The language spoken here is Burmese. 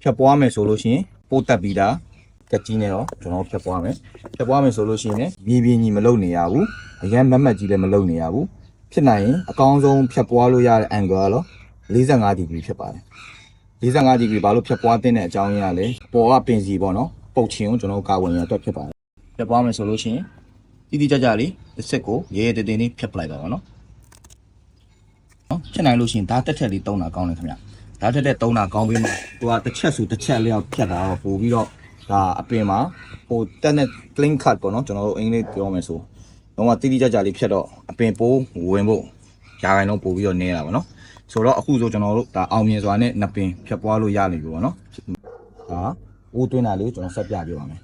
ဖြတ်ပွားမယ်ဆိုလို့ရှိရင်ပိုးတက်ပြီးတာကကြီးနေတော့ကျွန်တော်ဖြတ်ပွားမယ်ဆိုလို့ရှိရင်မြေပြင်ကြီးမလုံနေရဘူးအရင်မတ်ကြီးလည်းမလုံနေရဘူးဖြစ်နိုင်ရင်အကောင်းဆုံးဖြတ်ပွားလို့ရတဲ့ angle ကတော့45 degree ဖြစ်ပါတယ်45 degree ဘာလို့ဖြတ်ပွားတဲ့အကြောင်းရင်းကလဲပေါ်ကပင်စီပေါ့နော်ပုတ်ချင်ကိုကျွန်တော်ကာဝင်ရအတွက်ဖြစ်ပါတယ်ဖြတ်ပွားမယ်ဆိုလို့ရှိရင်တိတိကျကျလေးတစ်စစ်ကိုရဲရဲတင်းတင်းလေးဖြတ်ပလိုက်ပါတော့နော်ဖြစ်နိုင်လို့ရှိရင်ဓာတ်တက်ထက်လေးတုံးတာကောင်းတယ်ခင်ဗျဓာတ်တက်တုံးတာကောင်းပြီးမှသူကတစ်ချက်ဆိုတစ်ချက်လျောက်ဖြတ်တာတော့ပို့ပြီးတော့ဒါအပင်မှာဟိုတက်နဲ့ clean cut ပေါ့နော်ကျွန်တော်တို့အင်္ဂလိပ်ပြောမယ်ဆိုတော့တိတိကျကျလေးဖြတ်တော့အပင်ပိုးဝင်ဖို့ရာခိုင်နှုန်းပို့ပြီးတော့နည်းတာပေါ့နော်ဆိုတော့အခုဆိုကျွန်တော်တို့ဒါအောင်မြင်စွာနဲ့နှစ်ပင်ဖြတ်ပွားလို့ရနေပြီပေါ့နော်ဒါအိုးသွင်းတာလေးကိုကျွန်တော်ဆက်ပြပြပါမယ်